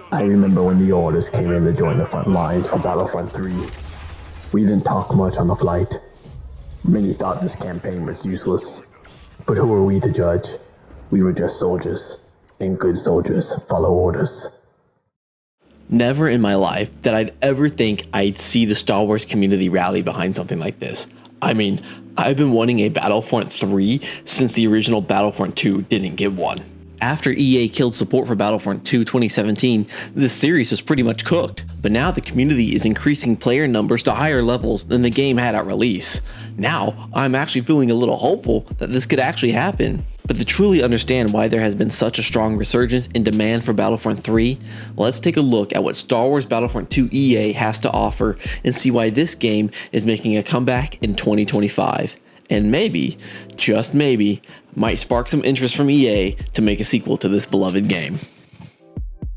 I remember when the orders came in to join the front lines for Battlefront 3. We didn't talk much on the flight. Many thought this campaign was useless. But who are we to judge? We were just soldiers, and good soldiers follow orders. Never in my life did I'd ever think I'd see the Star Wars community rally behind something like this. I mean, I've been wanting a Battlefront 3 since the original Battlefront 2 didn't get one. After EA killed support for Battlefront 2 2017, this series was pretty much cooked. But now the community is increasing player numbers to higher levels than the game had at release. Now, I'm actually feeling a little hopeful that this could actually happen. But to truly understand why there has been such a strong resurgence in demand for Battlefront 3, let's take a look at what Star Wars Battlefront 2 EA has to offer and see why this game is making a comeback in 2025. And maybe, just maybe, might spark some interest from EA to make a sequel to this beloved game.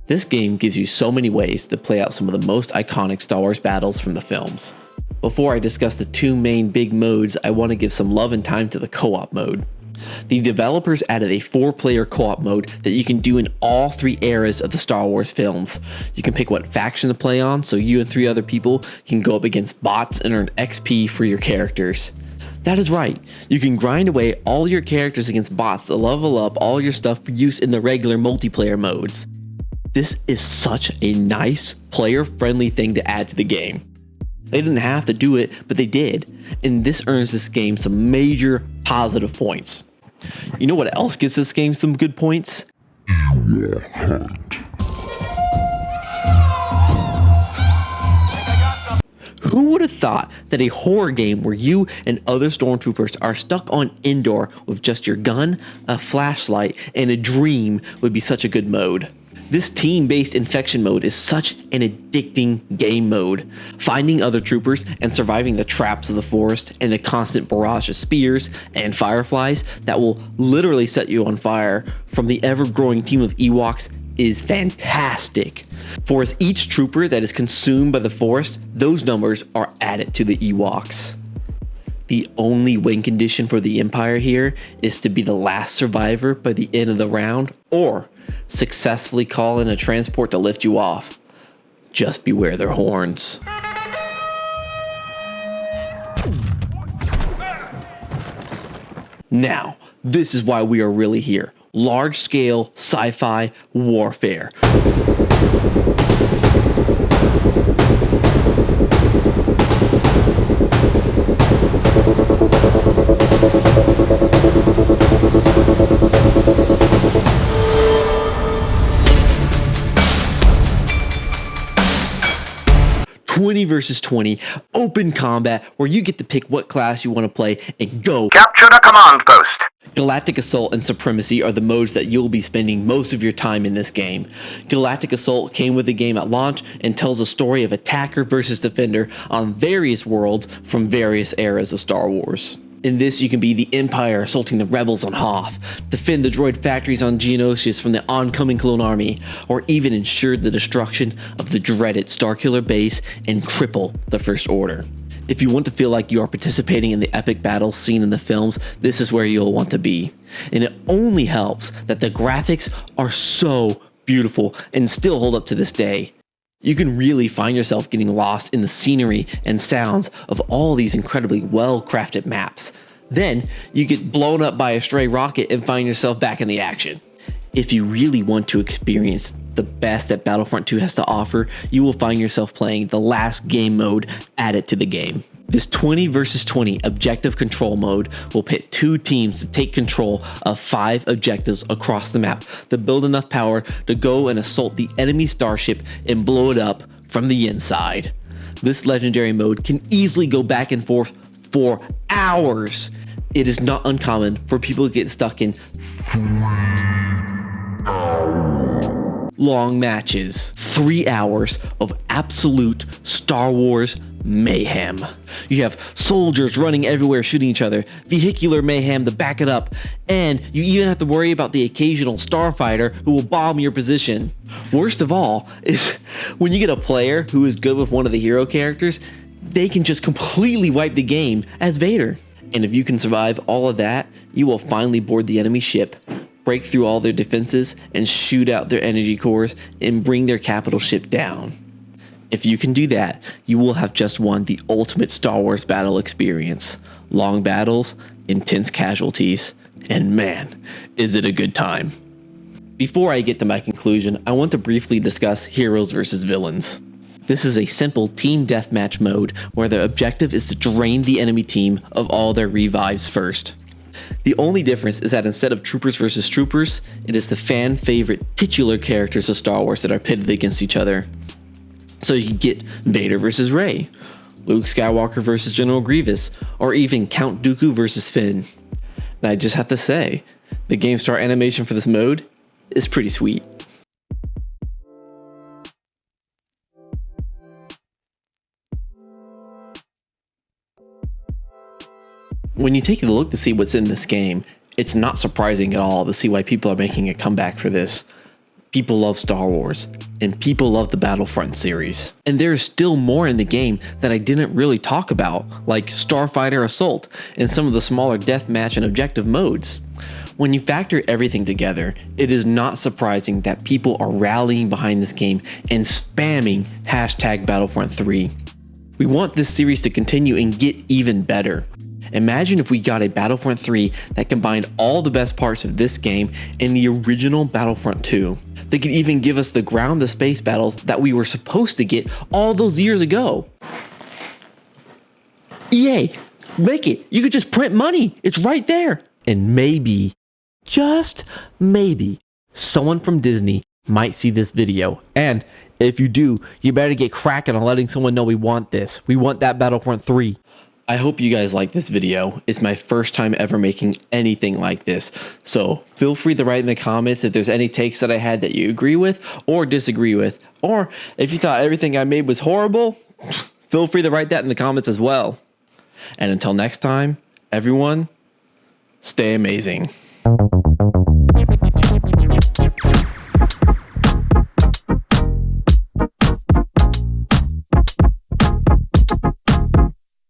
This game gives you so many ways to play out some of the most iconic Star Wars battles from the films. Before I discuss the two main big modes, I want to give some love and time to the co-op mode. The developers added a 4-player co-op mode that you can do in all 3 eras of the Star Wars films. You can pick what faction to play on, so you and 3 other people can go up against bots and earn XP for your characters. That is right, you can grind away all your characters against bots to level up all your stuff for use in the regular multiplayer modes. This is such a nice, player-friendly thing to add to the game. They didn't have to do it, but they did, and this earns this game some major positive points. You know what else gives this game some good points? Who would have thought that a horror game where you and other stormtroopers are stuck on Endor with just your gun, a flashlight, and a dream would be such a good mode? This team-based infection mode is such an addicting game mode. Finding other troopers and surviving the traps of the forest and the constant barrage of spears and fireflies that will literally set you on fire from the ever-growing team of Ewoks is fantastic. For as each trooper that is consumed by the forest, those numbers are added to the Ewoks. The only win condition for the Empire here is to be the last survivor by the end of the round, or successfully call in a transport to lift you off. Just beware their horns. Now, this is why we are really here. Large-scale sci-fi warfare. '20 versus 20, open combat where you get to pick what class you want to play and go. Capture the command post. Galactic Assault and Supremacy are the modes that you'll be spending most of your time in this game. Galactic Assault came with the game at launch and tells a story of attacker versus defender on various worlds from various eras of Star Wars. In this, you can be the Empire assaulting the rebels on Hoth, defend the droid factories on Geonosis from the oncoming clone army, or even ensure the destruction of the dreaded Starkiller base and cripple the First Order. If you want to feel like you are participating in the epic battles seen in the films, this is where you'll want to be. And it only helps that the graphics are so beautiful and still hold up to this day. You can really find yourself getting lost in the scenery and sounds of all these incredibly well-crafted maps. Then, you get blown up by a stray rocket and find yourself back in the action. If you really want to experience the best that Battlefront 2 has to offer, you will find yourself playing the last game mode added to the game. This 20 versus 20 objective control mode will pit 2 teams to take control of 5 objectives across the map to build enough power to go and assault the enemy starship and blow it up from the inside. This legendary mode can easily go back and forth for hours. It is not uncommon for people to get stuck in long matches. 3 hours of absolute Star Wars mayhem. You have soldiers running everywhere shooting each other, vehicular mayhem to back it up, and you even have to worry about the occasional starfighter who will bomb your position. Worst of all is when you get a player who is good with one of the hero characters, they can just completely wipe the game as Vader. And if you can survive all of that, you will finally board the enemy ship, break through all their defenses and shoot out their energy cores and bring their capital ship down. If you can do that, you will have just won the ultimate Star Wars battle experience. Long battles, intense casualties, and man, is it a good time. Before I get to my conclusion, I want to briefly discuss heroes versus villains. This is a simple team deathmatch mode where the objective is to drain the enemy team of all their revives first. The only difference is that instead of troopers versus troopers, it is the fan favorite titular characters of Star Wars that are pitted against each other. So you can get Vader versus Rey, Luke Skywalker versus General Grievous, or even Count Dooku versus Finn. And I just have to say, the game start animation for this mode is pretty sweet. When you take a look to see what's in this game, it's not surprising at all to see why people are making a comeback for this. People love Star Wars, and people love the Battlefront series. And there is still more in the game that I didn't really talk about, like Starfighter Assault and some of the smaller deathmatch and objective modes. When you factor everything together, it is not surprising that people are rallying behind this game and spamming hashtag Battlefront 3. We want this series to continue and get even better. Imagine if we got a Battlefront 3 that combined all the best parts of this game and the original Battlefront 2. They could even give us the ground to space battles that we were supposed to get all those years ago. EA, make it. You could just print money. It's right there. And maybe, just maybe, someone from Disney might see this video. And if you do, you better get cracking on letting someone know we want this. We want that Battlefront 3. I hope you guys like this video. It's my first time ever making anything like this. So feel free to write in the comments if there's any takes that I had that you agree with or disagree with. Or if you thought everything I made was horrible, feel free to write that in the comments as well. And until next time, everyone, stay amazing.